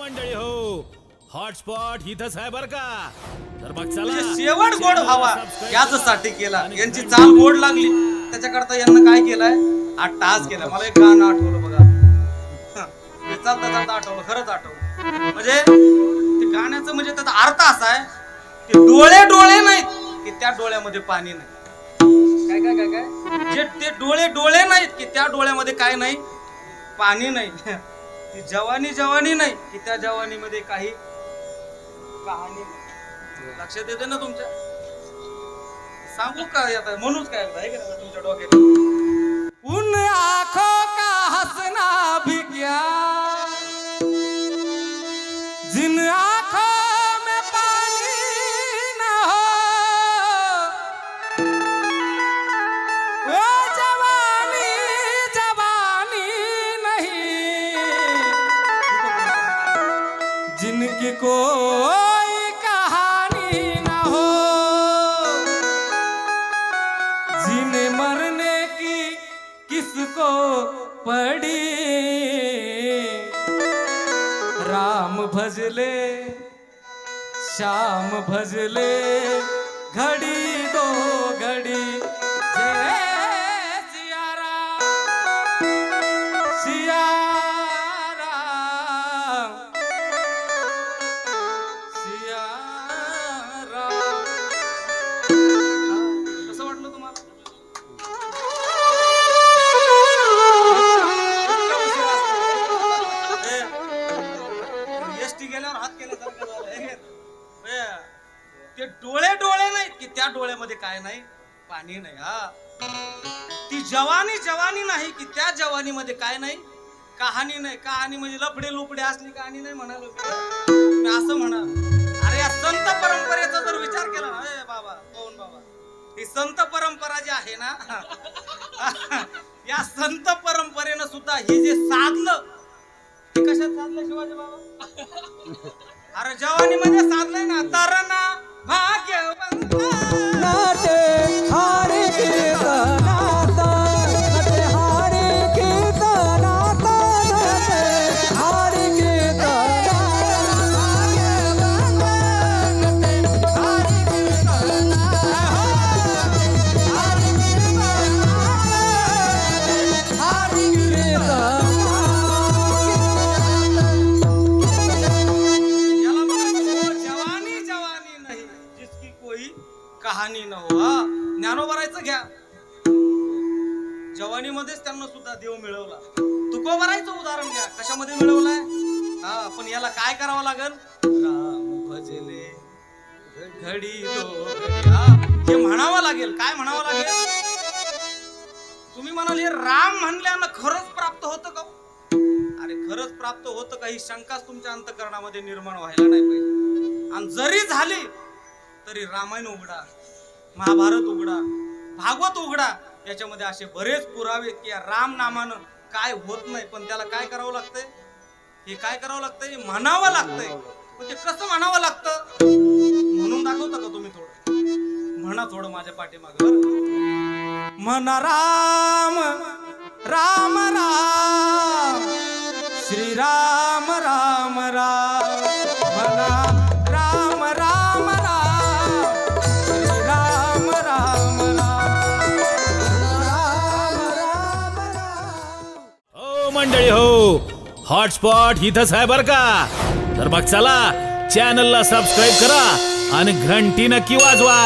मंडळी हो, हॉटस्पॉट इथंच आहे बर का. तर मग चला शेवट गोड व्हावा याच्यासाठी केला. यांची चाल गोड लागली त्याच्याकरता यांना काय केलंय, हा टास केला. मला एक गाणं आठवलं बघा, चालता चालता आठवलं, खरंच आठवलं. म्हणजे ते गाण्याचं म्हणजे त्याचा अर्थ असा आहे की डोळे डोळे नाहीत की त्या डोळ्यामध्ये पाणी नाही. काय काय काय काय जे ते डोळे डोळे नाहीत की त्या डोळ्यामध्ये काय नाही, पाणी नाही. ती जवानी जवानी नाही की त्या जवानीमध्ये काही कहाणी नाही. लक्षात येते ना तुमच्या? सांगू का आता म्हणूच काय आहे का तुमच्या डोक्यात? उन आंखों का हंसना भी क्या, जिन आंखों में पानी न हो, वो जवानी जवानी नहीं, जिनकी कोई कहानी न हो, जीने मरने की किसको पड़ी, राम भजले श्याम भजले घड़ी दो घड़ी, जय सिया राम सिया राम सिया राम. कसं वाटलं तुम्हाला? एसटी गेल्यावर हात केल्यासारखं झालं. ते डोळे डोळे नाहीत की त्या डोळ्यामध्ये काय नाही, पाणी नाही. हा, ती जवानी जवानी नाही की त्या जवानीमध्ये काय नाही, कहाणी नाही. कहाणी म्हणजे लफडे लुपडे असली कहाणी नाही म्हणालो मी, असं म्हणा. अरे या संत परंपरेचा जर विचार केला ना, ए बाबा पवन बाबा, ही संत परंपरा जी आहे ना, या संत परंपरेनं सुद्धा हे जे साधलं, ते कशात साधलं शिवाजी बाबा? अरे जवानीमध्ये साधलंय ना. तरणा भाग्यवंत नाटे हारे कीर्तनाता, नाटे हारे कीर्तनाता, नाटे हारे कीर्तनाता, नाटे हारे कीर्तनाता, हारे कीर्तनाता. याला म्हणतात जवानी जवानी नाही जिसकी कोई कहाणी न हो. हा, ज्ञानोबरायचं घ्या. जवानीमध्येच त्यांना सुद्धा देव मिळवला. तुकोबरायचं उदाहरण घ्या, कशामध्ये मिळवलाय. हा, पण याला काय करावं लागल? राम भजले घडी दो घडी. हा, हे म्हणावं लागेल. काय म्हणावं लागेल? तुम्ही म्हणाल हे राम म्हणल्यानं खरंच प्राप्त होतं का? अरे खरंच प्राप्त होतं का ही शंकाच तुमच्या अंतःकरणामध्ये निर्माण व्हायला नाही पाहिजे. आणि जरी झाली तरी रामायण उघडा, महाभारत उघडा, भागवत उघडा. याच्यामध्ये असे बरेच पुरावे की या राम नामानं काय होत नाही. पण त्याला काय करावं लागतंय? हे काय करावं लागतंय? म्हणावं लागतंय. पण ते कसं म्हणावं लागतं म्हणून दाखवता का तुम्ही? थोडं म्हणा, थोडं माझ्या पाठीमागे बरं. म्हणा राम राम राम श्री राम राम राम. म्हणा राम राम राम श्री राम राम राम. हो मंडळी हो, हॉटस्पॉट इथंच आहे बर का. तर मग चला चॅनलला सबस्क्राईब करा आणि घंटी नक्की वाजवा.